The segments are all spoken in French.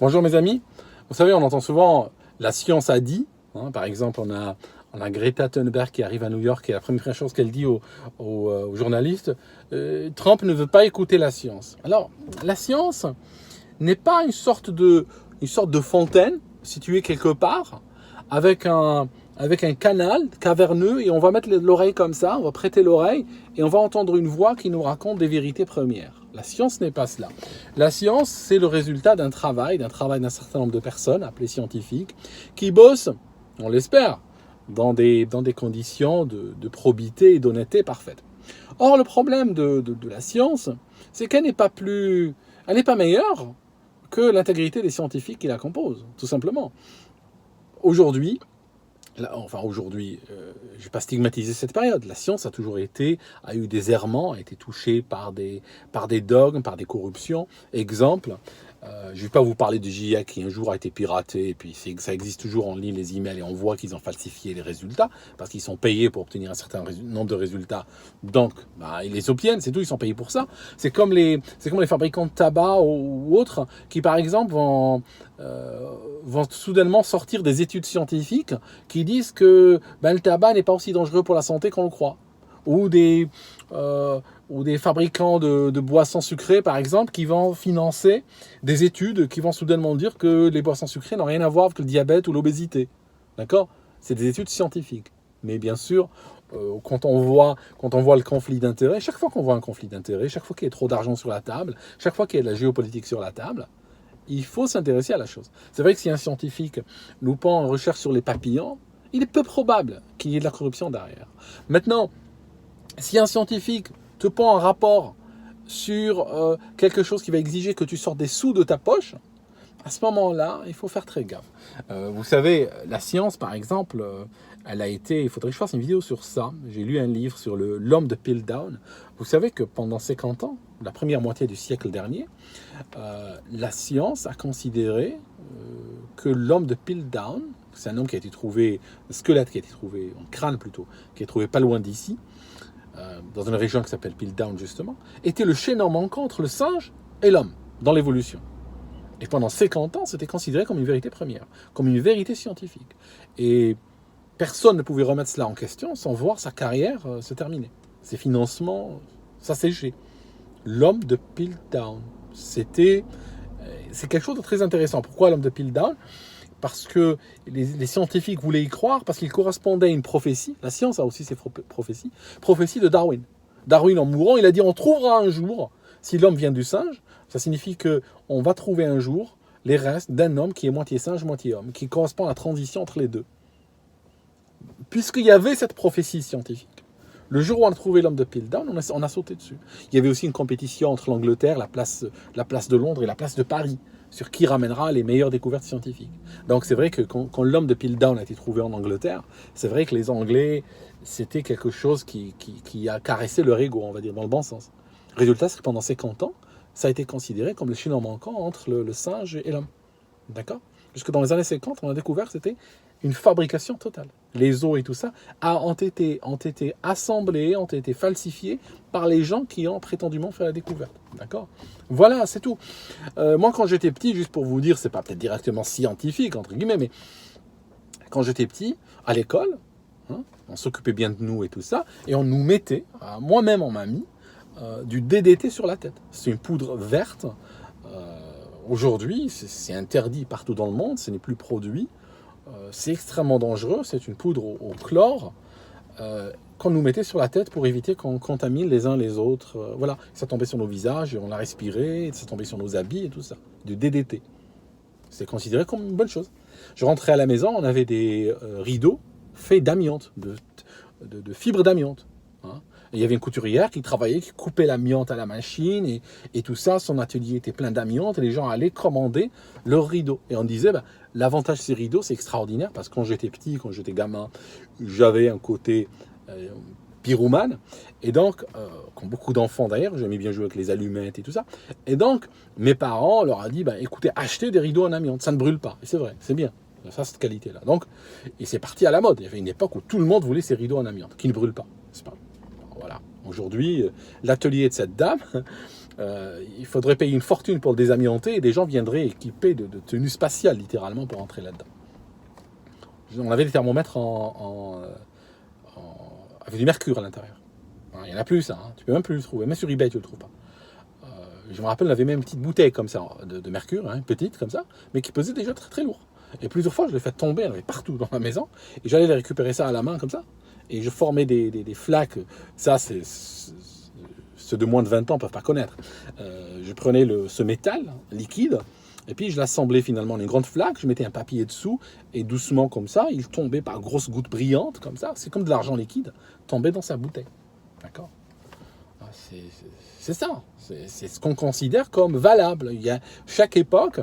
Bonjour mes amis. Vous savez, on entend souvent la science a dit. Par exemple, on a Greta Thunberg qui arrive à New York et la première chose qu'elle dit aux journalistes, Trump ne veut pas écouter la science. Alors, la science n'est pas une sorte de fontaine située quelque part avec un canal caverneux et on va mettre l'oreille comme ça, on va prêter l'oreille et on va entendre une voix qui nous raconte des vérités premières. La science n'est pas cela. La science, c'est le résultat d'un travail d'un certain nombre de personnes, appelées scientifiques, qui bossent, on l'espère, dans des conditions de probité et d'honnêteté parfaite. Or, le problème de la science, c'est qu'elle n'est pas meilleure que l'intégrité des scientifiques qui la composent, tout simplement. Aujourd'hui, je ne vais pas stigmatiser cette période. La science a eu des errements, a été touchée par des dogmes, par des corruptions. Exemple, je ne vais pas vous parler de GIEC qui un jour a été piraté, et puis ça existe toujours en ligne les emails, et on voit qu'ils ont falsifié les résultats, parce qu'ils sont payés pour obtenir un certain nombre de résultats. Donc, ils les obtiennent, c'est tout, ils sont payés pour ça. C'est comme les fabricants de tabac ou autres, qui par exemple vont soudainement sortir des études scientifiques qui disent que le tabac n'est pas aussi dangereux pour la santé qu'on le croit. Ou des fabricants de boissons sucrées, par exemple, qui vont financer des études qui vont soudainement dire que les boissons sucrées n'ont rien à voir avec le diabète ou l'obésité. D'accord ? C'est des études scientifiques. Mais bien sûr, quand on voit le conflit d'intérêts, chaque fois qu'on voit un conflit d'intérêts, chaque fois qu'il y a trop d'argent sur la table, chaque fois qu'il y a de la géopolitique sur la table, il faut s'intéresser à la chose. C'est vrai que si un scientifique nous pend en recherche sur les papillons, il est peu probable qu'il y ait de la corruption derrière. Maintenant, si un scientifique te pend un rapport sur quelque chose qui va exiger que tu sortes des sous de ta poche, à ce moment-là, il faut faire très gaffe. Vous savez, la science, par exemple, il faudrait que je fasse une vidéo sur ça. J'ai lu un livre sur l'homme de Piltdown. Vous savez que pendant 50 ans, la première moitié du siècle dernier, la science a considéré que l'homme de Piltdown, c'est un homme qui a été trouvé, un squelette qui a été trouvé, un crâne plutôt, qui est trouvé pas loin d'ici, dans une région qui s'appelle Piltdown justement, était le chaînon manquant entre le singe et l'homme dans l'évolution. Et pendant 50 ans, c'était considéré comme une vérité première, comme une vérité scientifique. Et personne ne pouvait remettre cela en question sans voir sa carrière se terminer. Ses financements s'assécher. L'homme de Piltdown, c'est quelque chose de très intéressant. Pourquoi l'homme de Piltdown ? Parce que les scientifiques voulaient y croire, parce qu'il correspondait à une prophétie. La science a aussi ses prophéties de Darwin. Darwin, en mourant, il a dit on trouvera un jour, si l'homme vient du singe, ça signifie qu'on va trouver un jour les restes d'un homme qui est moitié singe, moitié homme, qui correspond à la transition entre les deux. Puisqu'il y avait cette prophétie scientifique, le jour où on a trouvé l'homme de Piltdown, on a sauté dessus. Il y avait aussi une compétition entre l'Angleterre, la place de Londres et la place de Paris, sur qui ramènera les meilleures découvertes scientifiques. Donc c'est vrai que quand l'homme de Piltdown a été trouvé en Angleterre, c'est vrai que les Anglais, c'était quelque chose qui a caressé leur ego, on va dire, dans le bon sens. Résultat, c'est que pendant 50 ans, ça a été considéré comme le chaînon manquant entre le singe et l'homme. D'accord ? Jusque dans les années 50, on a découvert que c'était une fabrication totale. Les os et tout ça ont été assemblés, ont été falsifiés par les gens qui ont prétendument fait la découverte. D'accord ? Voilà, c'est tout. Moi, quand j'étais petit, juste pour vous dire, c'est pas peut-être directement scientifique, entre guillemets, mais quand j'étais petit, à l'école, on s'occupait bien de nous et tout ça, et on nous mettait, moi-même on m'a mis, du DDT sur la tête. C'est une poudre verte. Aujourd'hui, c'est interdit partout dans le monde, ce n'est plus produit. C'est extrêmement dangereux, c'est une poudre au chlore qu'on nous mettait sur la tête pour éviter qu'on contamine les uns les autres. Voilà, ça tombait sur nos visages et on l'a respiré, ça tombait sur nos habits et tout ça. Du DDT. C'est considéré comme une bonne chose. Je rentrais à la maison, on avait des rideaux faits d'amiante, de fibres d'amiante. Il y avait une couturière qui travaillait, qui coupait l'amiante à la machine et tout ça. Son atelier était plein d'amiante et les gens allaient commander leurs rideaux. Et on disait, l'avantage de ces rideaux, c'est extraordinaire parce que quand j'étais petit, quand j'étais gamin, j'avais un côté pyromane. Et donc, comme beaucoup d'enfants d'ailleurs, j'aimais bien jouer avec les allumettes et tout ça. Et donc, mes parents leur ont dit, écoutez, achetez des rideaux en amiante, ça ne brûle pas. Et c'est vrai, c'est bien. Ça, cette qualité-là. Donc, et c'est parti à la mode. Il y avait une époque où tout le monde voulait ces rideaux en amiante, qui ne brûlent pas. C'est pas. Voilà. Aujourd'hui, l'atelier de cette dame, il faudrait payer une fortune pour le désamianter et des gens viendraient équipés de tenues spatiales, littéralement, pour entrer là-dedans. On avait des thermomètres avec du mercure à l'intérieur. Il n'y en a plus, ça. Tu peux même plus le trouver. Même sur eBay, tu ne le trouves pas. Je me rappelle, on avait même une petite bouteille comme ça, de mercure, petite comme ça, mais qui pesait déjà très très lourd. Et plusieurs fois, je l'ai fait tomber, elle avait partout dans la maison, et j'allais les récupérer ça à la main comme ça, et je formais des flaques. Ça, ceux de moins de 20 ans ne peuvent pas connaître. Je prenais ce métal liquide, et puis je l'assemblais finalement en une grande flaque, je mettais un papier dessous, et doucement comme ça, il tombait par grosses gouttes brillantes, comme ça, c'est comme de l'argent liquide, tombait dans sa bouteille. D'accord ? C'est ça, c'est ce qu'on considère comme valable. Chaque époque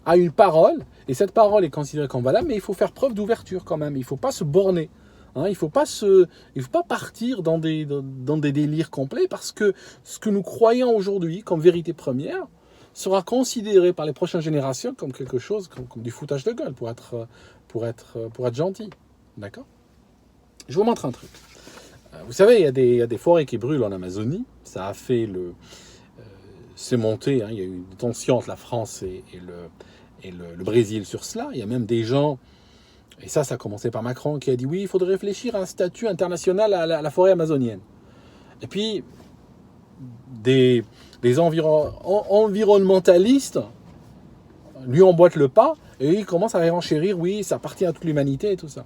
a une parole, et cette parole est considérée comme valable, mais il faut faire preuve d'ouverture quand même, il ne faut pas se borner. Il ne faut pas partir dans des délires complets, parce que ce que nous croyons aujourd'hui comme vérité première sera considéré par les prochaines générations comme quelque chose, comme du foutage de gueule, pour être gentil. D'accord ? Je vous montre un truc. Vous savez, il y a des forêts qui brûlent en Amazonie. Ça a fait c'est monté. Il y a eu une tension entre la France et le Brésil sur cela. Il y a même des gens, et ça a commencé par Macron, qui a dit oui, il faudrait réfléchir à un statut international à la forêt amazonienne. Et puis, des environnementalistes lui emboîtent le pas et ils commencent à renchérir, oui, ça appartient à toute l'humanité et tout ça.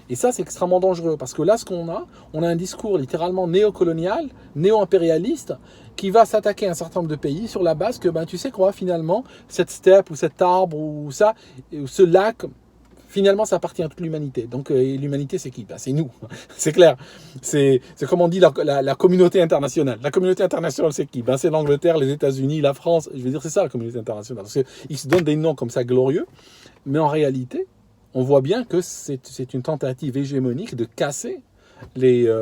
Et ça, c'est extrêmement dangereux, parce que là, ce qu'on a, on a un discours littéralement néocolonial, néo-impérialiste, qui va s'attaquer à un certain nombre de pays sur la base que, tu sais quoi, finalement, cette steppe ou cet arbre ou ça, ou ce lac, finalement, ça appartient à toute l'humanité. Donc, l'humanité, c'est qui ? C'est nous, c'est clair. C'est comme on dit la communauté internationale. La communauté internationale, c'est qui ? C'est l'Angleterre, les États-Unis, la France. Je veux dire, c'est ça, la communauté internationale. Parce qu'ils se donnent des noms comme ça glorieux, mais en réalité, on voit bien que c'est une tentative hégémonique de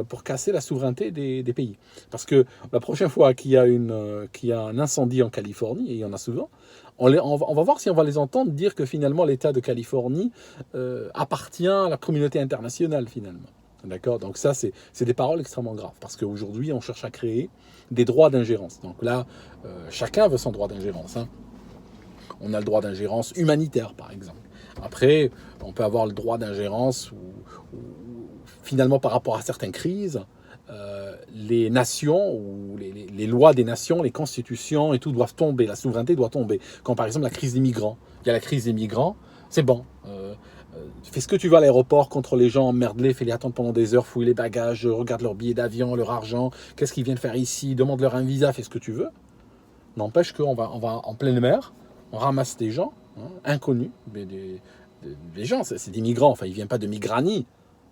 pour casser la souveraineté des pays. Parce que la prochaine fois qu'il y a un incendie en Californie, et il y en a souvent, on va voir si on va les entendre dire que finalement l'État de Californie appartient à la communauté internationale finalement. D'accord ? Donc ça, c'est des paroles extrêmement graves. Parce qu'aujourd'hui, on cherche à créer des droits d'ingérence. Donc là, chacun veut son droit d'ingérence. On a le droit d'ingérence humanitaire, par exemple. Après, on peut avoir le droit d'ingérence ou finalement par rapport à certaines crises, les nations ou les lois des nations, les constitutions et tout doivent tomber, la souveraineté doit tomber. Comme par exemple la crise des migrants. Il y a la crise des migrants, c'est bon. Fais ce que tu veux à l'aéroport contre les gens, emmerde-les, fais-les attendre pendant des heures, fouille les bagages, regarde leurs billets d'avion, leur argent, qu'est-ce qu'ils viennent faire ici, demande-leur un visa, fais ce que tu veux. N'empêche qu'on va en pleine mer, on ramasse des gens, inconnus, des gens, c'est des migrants, enfin ils ne viennent pas de Migranie.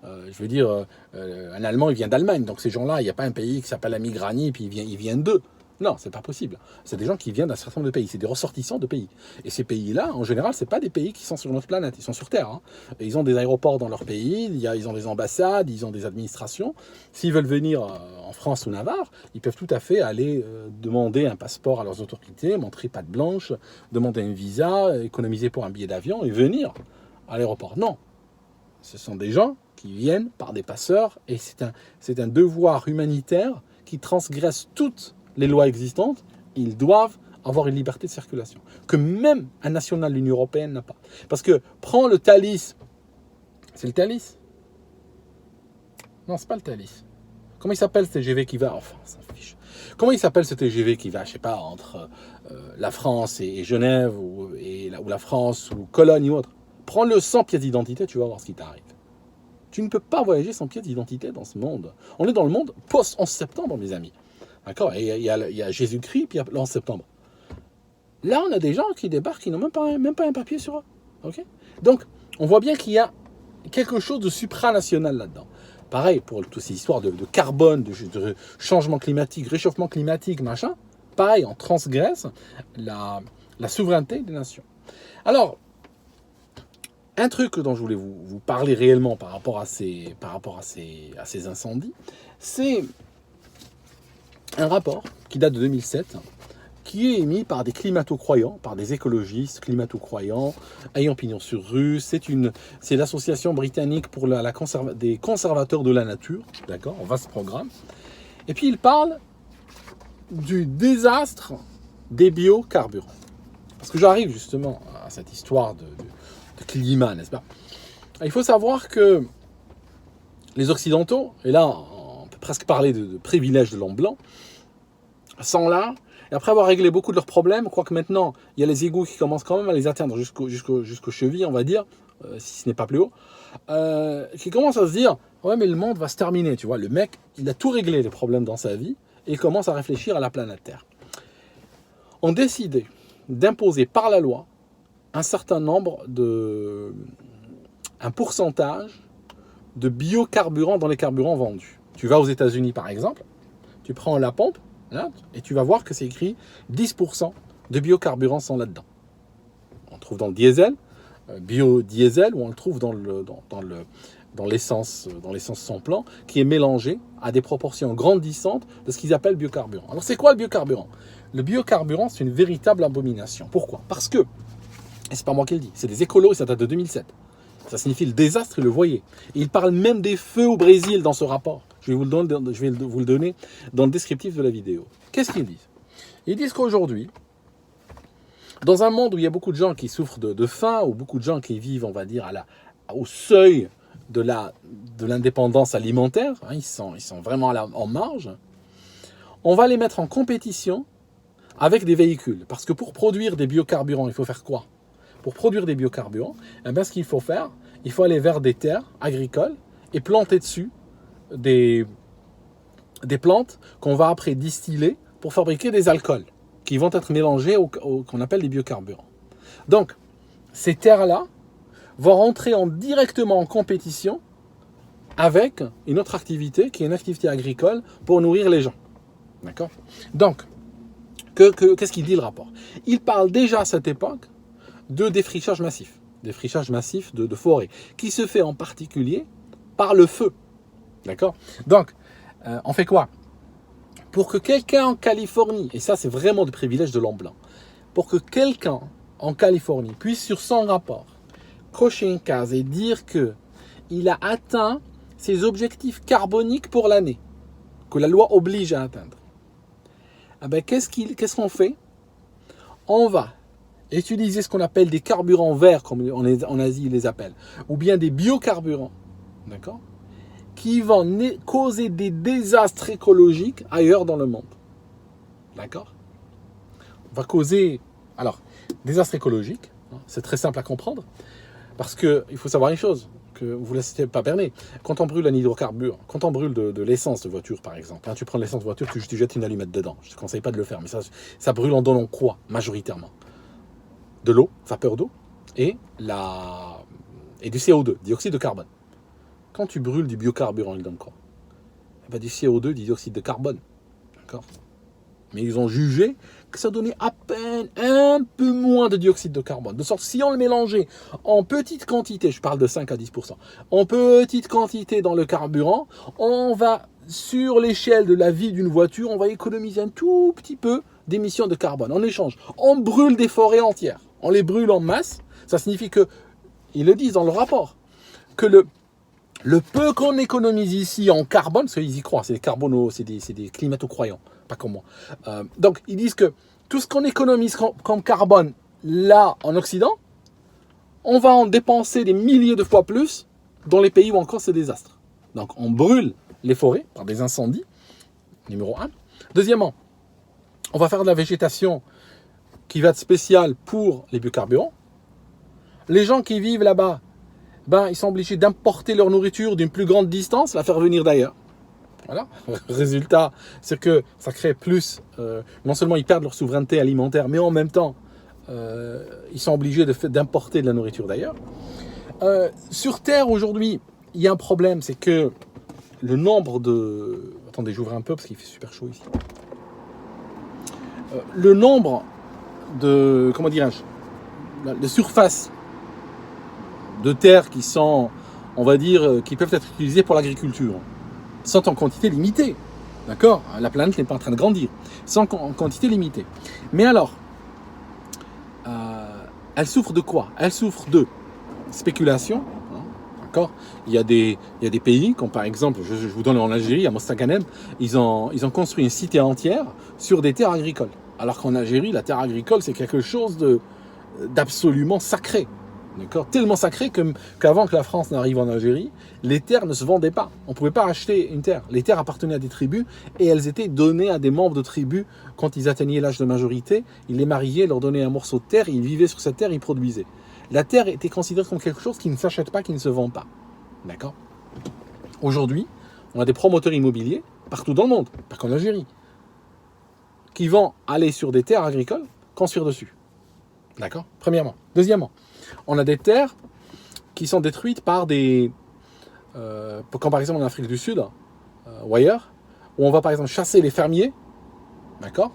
Je veux dire, un Allemand, il vient d'Allemagne, donc ces gens-là, il n'y a pas un pays qui s'appelle la Migranie, puis ils viennent d'eux. Non, c'est pas possible. C'est des gens qui viennent d'un certain nombre de pays, c'est des ressortissants de pays. Et ces pays-là, en général, c'est pas des pays qui sont sur notre planète, ils sont sur Terre. Et ils ont des aéroports dans leur pays, ils ont des ambassades, ils ont des administrations. S'ils veulent venir en France ou Navarre, ils peuvent tout à fait aller demander un passeport à leurs autorités, montrer patte blanche, demander un visa, économiser pour un billet d'avion et venir à l'aéroport. Non, ce sont des gens qui viennent par des passeurs, et c'est un devoir humanitaire qui transgresse toutes les lois existantes. Ils doivent avoir une liberté de circulation, que même un national de l'Union européenne n'a pas. Parce que, prends le Thalys, c'est le Thalys ? Non, c'est pas le Thalys. Comment il s'appelle ce TGV qui va, enfin, ça fiche. Comment il s'appelle ce TGV qui va, je sais pas, entre la France et Genève, ou la France, ou Cologne ou autre ? Prends-le sans pièce d'identité, tu vas voir ce qui t'arrive. Tu ne peux pas voyager sans pièce d'identité dans ce monde. On est dans le monde post-11 septembre, mes amis. D'accord ? Et il y a Jésus-Christ, puis il y a le 11 septembre. Là, on a des gens qui débarquent, qui n'ont même pas un papier sur eux. Okay ? Donc, on voit bien qu'il y a quelque chose de supranational là-dedans. Pareil, pour toutes ces histoires de carbone, de changement climatique, réchauffement climatique, machin. Pareil, on transgresse la souveraineté des nations. Alors, un truc dont je voulais vous parler réellement par rapport à ces incendies, c'est un rapport qui date de 2007, qui est émis par des climato-croyants, par des écologistes climato-croyants, ayant pignon sur rue. C'est l'association britannique pour des conservateurs de la nature, d'accord, on va ce programme. Et puis il parle du désastre des biocarburants. Parce que j'arrive justement à cette histoire de climat, n'est-ce pas? Il faut savoir que les Occidentaux, et là on peut presque parler de privilèges de l'homme blanc, sont là, et après avoir réglé beaucoup de leurs problèmes, quoique maintenant il y a les égouts qui commencent quand même à les atteindre jusqu'aux chevilles, on va dire, si ce n'est pas plus haut, qui commencent à se dire, ouais mais le monde va se terminer, tu vois, le mec, il a tout réglé les problèmes dans sa vie, et il commence à réfléchir à la planète Terre. On décidé d'imposer par la loi un certain nombre un pourcentage de biocarburants dans les carburants vendus. Tu vas aux États-Unis par exemple, tu prends la pompe, là, et tu vas voir que c'est écrit 10% de biocarburants sont là-dedans. On le trouve dans le diesel, biodiesel, ou on le trouve dans l'essence sans plan, qui est mélangé à des proportions grandissantes de ce qu'ils appellent biocarburant. Alors c'est quoi le biocarburant? Le biocarburant, c'est une véritable abomination. Pourquoi? Parce que, et c'est pas moi qui le dis, c'est des écolos et ça date de 2007. Ça signifie le désastre, et le voyez. Et ils parlent même des feux au Brésil dans ce rapport. Je vais vous le donner dans le descriptif de la vidéo. Qu'est-ce qu'ils disent? Ils disent qu'aujourd'hui, dans un monde où il y a beaucoup de gens qui souffrent de faim, ou beaucoup de gens qui vivent, on va dire, au seuil de l'indépendance alimentaire, hein, ils sont vraiment en marge, on va les mettre en compétition avec des véhicules. Parce que pour produire des biocarburants, il faut faire quoi? Pour produire des biocarburants, eh bien, ce qu'il faut faire, il faut aller vers des terres agricoles et planter dessus des plantes qu'on va après distiller pour fabriquer des alcools qui vont être mélangés qu'on appelle des biocarburants. Donc, ces terres-là vont rentrer directement en compétition avec une autre activité qui est une activité agricole pour nourrir les gens. D'accord? Donc, qu'est-ce qu'il dit le rapport? Il parle déjà à cette époque de défrichage massif de forêt, qui se fait en particulier par le feu. D'accord? Donc, on fait quoi? Pour que quelqu'un en Californie, et ça c'est vraiment le privilège de l'homme blanc, pour que quelqu'un en Californie puisse sur son rapport cocher une case et dire qu'il a atteint ses objectifs carboniques pour l'année, que la loi oblige à atteindre, eh ben, qu'est-ce qu'on fait? On va utiliser ce qu'on appelle des carburants verts, comme en Asie ils les appellent, ou bien des biocarburants, d'accord, qui vont causer des désastres écologiques ailleurs dans le monde. D'accord? On va causer, alors, désastres écologiques, hein, c'est très simple à comprendre, parce qu'il faut savoir une chose, que vous ne vous laissez pas berner. Quand on brûle un hydrocarbure, quand on brûle de l'essence de voiture par exemple, hein, tu prends l'essence de voiture, tu jettes une allumette dedans. Je ne te conseille pas de le faire, mais ça brûle en donnant quoi, majoritairement? De l'eau, vapeur d'eau, et du CO2, dioxyde de carbone. Quand tu brûles du biocarburant, il donne quoi? Du CO2, du dioxyde de carbone. D'accord? Mais ils ont jugé que ça donnait à peine un peu moins de dioxyde de carbone. De sorte que si on le mélangeait en petite quantité, je parle de 5 à 10%, en petite quantité dans le carburant, on va, sur l'échelle de la vie d'une voiture, on va économiser un tout petit peu d'émissions de carbone. En échange, on brûle des forêts entières. On les brûle en masse. Ça signifie que, ils le disent dans le rapport, que le peu qu'on économise ici en carbone, parce qu'ils y croient, c'est des carbonos, c'est des climato-croyants, pas comme moi. Donc, ils disent que tout ce qu'on économise comme carbone, là, en Occident, on va en dépenser des milliers de fois plus dans les pays où encore c'est désastre. Donc, on brûle les forêts par des incendies, numéro 1. Deuxièmement, on va faire de la végétation qui va être spéciale pour les biocarburants. Les gens qui vivent là-bas, ils sont obligés d'importer leur nourriture d'une plus grande distance, la faire venir d'ailleurs. Voilà. Résultat, c'est que ça crée plus. Non seulement ils perdent leur souveraineté alimentaire, mais en même temps, ils sont obligés d'importer de la nourriture d'ailleurs. Sur Terre, aujourd'hui, il y a un problème, c'est que le nombre de... Attendez, j'ouvre un peu parce qu'il fait super chaud ici. Le nombre de... Comment dirais-je? De surface de terres qui sont, on va dire, qui peuvent être utilisées pour l'agriculture, sont en quantité limitée. D'accord? La planète n'est pas en train de grandir. Sont en quantité limitée. Mais alors, elle souffre de quoi? Elle souffre de spéculation, hein, D'accord ? Il y a des pays, comme par exemple, je vous donne en Algérie, à Mostaganem, ils ont construit une cité entière sur des terres agricoles. Alors qu'en Algérie, la terre agricole, c'est quelque chose d'absolument sacré. D'accord ? Tellement sacré qu'avant que la France n'arrive en Algérie, les terres ne se vendaient pas. On ne pouvait pas acheter une terre. Les terres appartenaient à des tribus et elles étaient données à des membres de tribus quand ils atteignaient l'âge de majorité. Ils les mariaient, leur donnaient un morceau de terre, ils vivaient sur cette terre, ils produisaient. La terre était considérée comme quelque chose qui ne s'achète pas, qui ne se vend pas. D'accord ? Aujourd'hui, on a des promoteurs immobiliers partout dans le monde, pas qu'en Algérie, qui vont aller sur des terres agricoles, construire dessus. D'accord ? Premièrement. Deuxièmement, on a des terres qui sont détruites par des... comme par exemple en Afrique du Sud, ou ailleurs, où on va par exemple chasser les fermiers, d'accord ?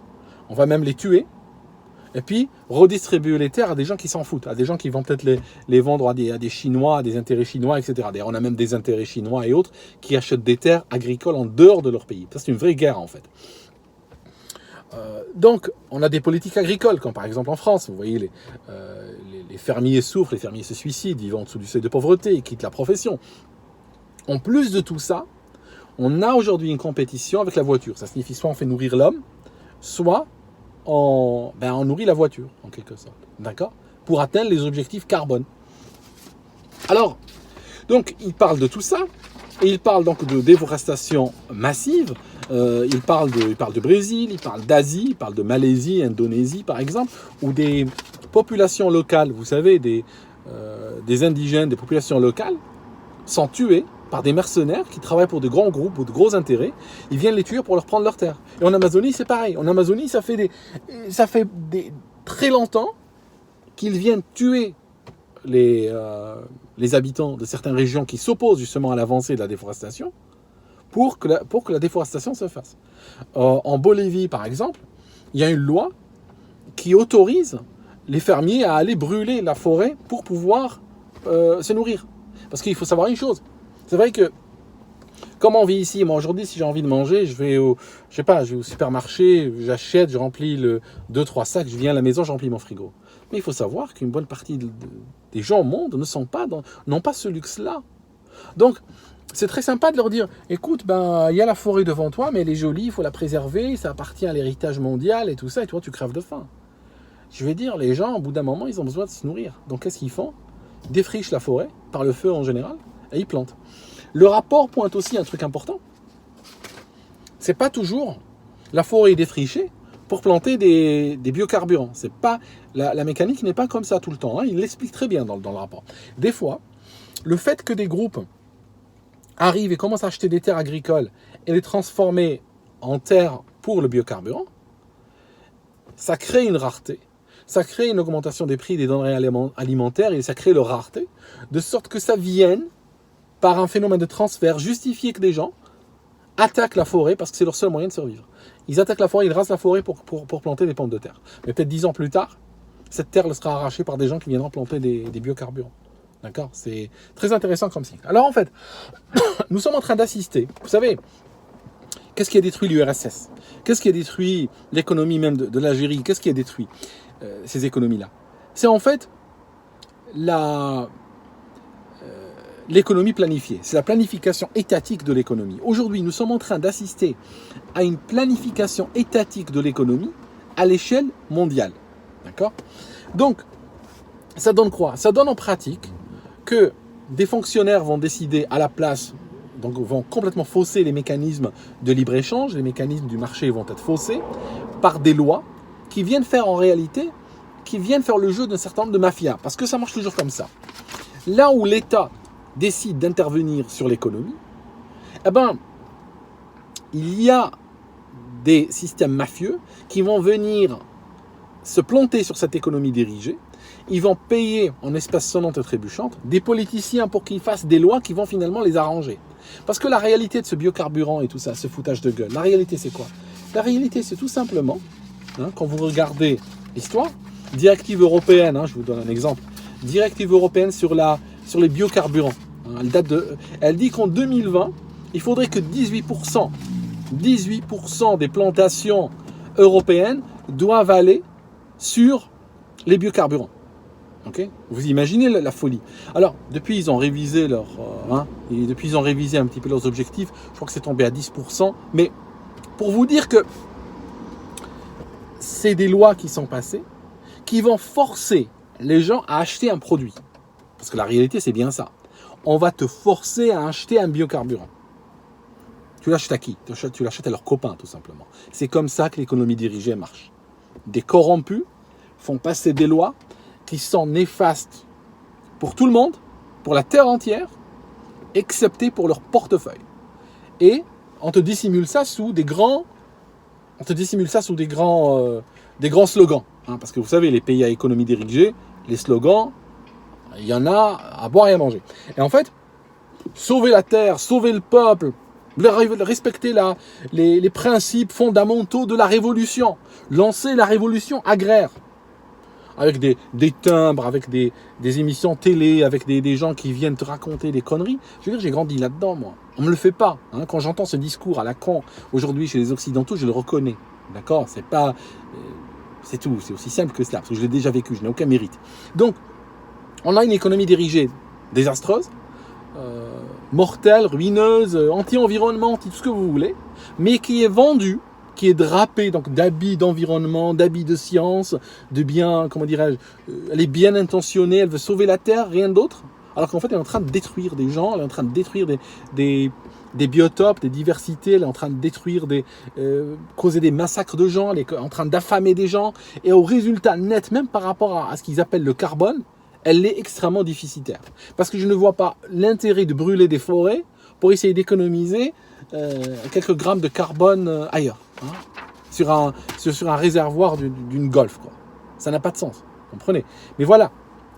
On va même les tuer, et puis redistribuer les terres à des gens qui s'en foutent, à des gens qui vont peut-être les vendre à des Chinois, à des intérêts chinois, etc. D'ailleurs, on a même des intérêts chinois et autres qui achètent des terres agricoles en dehors de leur pays. Ça, c'est une vraie guerre, en fait. Donc, on a des politiques agricoles, comme par exemple en France, vous voyez, les fermiers souffrent, les fermiers se suicident, ils vivent en dessous du seuil de pauvreté, ils quittent la profession. En plus de tout ça, on a aujourd'hui une compétition avec la voiture. Ça signifie soit on fait nourrir l'homme, soit on nourrit la voiture, en quelque sorte. D'accord ? Pour atteindre les objectifs carbone. Alors, donc, il parle de tout ça, et il parle donc de déforestation massive. Il parle de Brésil, il parle d'Asie, il parle de Malaisie, Indonésie, par exemple, où des populations locales, vous savez, des indigènes, des populations locales, sont tués par des mercenaires qui travaillent pour de grands groupes ou de gros intérêts. Ils viennent les tuer pour leur prendre leurs terres. Et en Amazonie, c'est pareil. En Amazonie, ça fait très longtemps qu'ils viennent tuer les habitants de certaines régions qui s'opposent justement à l'avancée de la déforestation pour que la déforestation se fasse. En Bolivie, par exemple, il y a une loi qui autorise les fermiers à aller brûler la forêt pour pouvoir se nourrir. Parce qu'il faut savoir une chose. C'est vrai que, comme on vit ici, moi aujourd'hui, si j'ai envie de manger, je vais au supermarché, j'achète, je remplis 2-3 sacs, je viens à la maison, je remplis mon frigo. Mais il faut savoir qu'une bonne partie des gens au monde n'ont pas ce luxe-là. Donc, c'est très sympa de leur dire, écoute, il y a la forêt devant toi, mais elle est jolie, il faut la préserver, ça appartient à l'héritage mondial et tout ça, et toi, tu crèves de faim. Je vais dire, les gens, au bout d'un moment, ils ont besoin de se nourrir. Donc, qu'est-ce qu'ils font ? Ils défrichent la forêt, par le feu en général, et ils plantent. Le rapport pointe aussi un truc important. C'est pas toujours la forêt est défrichée pour planter des biocarburants. C'est pas, la mécanique n'est pas comme ça tout le temps. Hein. Il l'explique très bien dans le rapport. Des fois, le fait que des groupes arrivent et commencent à acheter des terres agricoles et les transformer en terres pour le biocarburant, ça crée une rareté. Ça crée une augmentation des prix des denrées alimentaires et ça crée leur rareté, de sorte que ça vienne, par un phénomène de transfert, justifier que des gens attaquent la forêt parce que c'est leur seul moyen de survivre. Ils attaquent la forêt, ils rasent la forêt pour planter des pommes de terre. Mais peut-être 10 ans plus tard, cette terre sera arrachée par des gens qui viendront planter des biocarburants. D'accord ? C'est très intéressant comme signe. Alors en fait, nous sommes en train d'assister, vous savez, qu'est-ce qui a détruit l'URSS ? Qu'est-ce qui a détruit l'économie même de l'Algérie ? Qu'est-ce qui a détruit ces économies-là ? C'est en fait l'économie planifiée. C'est la planification étatique de l'économie. Aujourd'hui, nous sommes en train d'assister à une planification étatique de l'économie à l'échelle mondiale. D'accord ? Donc, ça donne quoi ? Ça donne en pratique que des fonctionnaires vont décider à la place, donc vont complètement fausser les mécanismes de libre-échange, les mécanismes du marché vont être faussés par des lois qui viennent faire en réalité, qui viennent faire le jeu d'un certain nombre de mafias. Parce que ça marche toujours comme ça. Là où l'État décide d'intervenir sur l'économie, il y a des systèmes mafieux qui vont venir se planter sur cette économie dirigée. Ils vont payer en espèces sonnantes et trébuchantes des politiciens pour qu'ils fassent des lois qui vont finalement les arranger. Parce que la réalité de ce biocarburant et tout ça, ce foutage de gueule, la réalité c'est quoi ? La réalité c'est tout simplement, quand vous regardez l'histoire, directive européenne, je vous donne un exemple, directive européenne sur les biocarburants. Elle dit qu'en 2020, il faudrait que 18% des plantations européennes doivent aller sur les biocarburants. Ok, vous imaginez la folie. Alors, depuis, ils ont révisé depuis, ils ont révisé un petit peu leurs objectifs. Je crois que c'est tombé à 10%. Mais pour vous dire que c'est des lois qui sont passées, qui vont forcer les gens à acheter un produit. Parce que la réalité, c'est bien ça. On va te forcer à acheter un biocarburant. Tu l'achètes à qui? Tu l'achètes à leurs copains, tout simplement. C'est comme ça que l'économie dirigée marche. Des corrompus font passer des lois qui sont néfastes pour tout le monde, pour la terre entière, excepté pour leur portefeuille. Et on te dissimule ça sous des grands slogans. Hein, parce que vous savez, les pays à économie dirigée, les slogans, il y en a à boire et à manger. Et en fait, sauver la terre, sauver le peuple, respecter les principes fondamentaux de la révolution, lancer la révolution agraire, avec des timbres, avec des émissions télé, avec des gens qui viennent te raconter des conneries. Je veux dire, j'ai grandi là-dedans, moi. On ne me le fait pas. Hein. Quand j'entends ce discours à la con, aujourd'hui, chez les Occidentaux, je le reconnais. D'accord? C'est pas... c'est tout. C'est aussi simple que cela, parce que je l'ai déjà vécu, je n'ai aucun mérite. Donc, on a une économie dirigée désastreuse, mortelle, ruineuse, anti-environnement, tout ce que vous voulez, mais qui est vendue, qui est drapée donc d'habits d'environnement, d'habits de science, de bien, comment dirais-je, elle est bien intentionnée, elle veut sauver la Terre, rien d'autre, alors qu'en fait elle est en train de détruire des gens, elle est en train de détruire des biotopes, des diversités, elle est en train de détruire, causer des massacres de gens, elle est en train d'affamer des gens, et au résultat net, même par rapport à ce qu'ils appellent le carbone, elle est extrêmement déficitaire. Parce que je ne vois pas l'intérêt de brûler des forêts pour essayer d'économiser quelques grammes de carbone ailleurs, hein, sur un réservoir d'une Golf, quoi. Ça n'a pas de sens, comprenez. Mais voilà,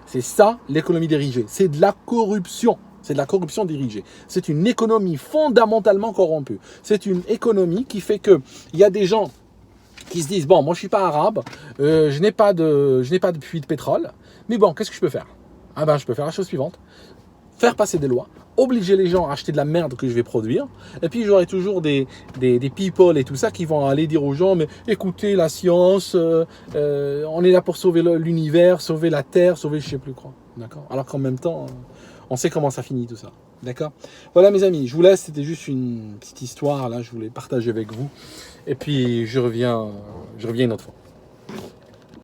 c'est ça l'économie dirigée. C'est de la corruption. C'est de la corruption dirigée. C'est une économie fondamentalement corrompue. C'est une économie qui fait qu'il y a des gens qui se disent, bon, moi je suis pas arabe, je n'ai pas de puits de pétrole, mais bon, qu'est-ce que je peux faire? Ah ben, je peux faire la chose suivante, faire passer des lois, obliger les gens à acheter de la merde que je vais produire, et puis j'aurai toujours des people et tout ça qui vont aller dire aux gens, mais écoutez, la science, on est là pour sauver l'univers, sauver la Terre, sauver je sais plus quoi, d'accord? Alors qu'en même temps, on sait comment ça finit tout ça, d'accord? Voilà mes amis, je vous laisse, c'était juste une petite histoire, là, je voulais partager avec vous, et puis je reviens une autre fois.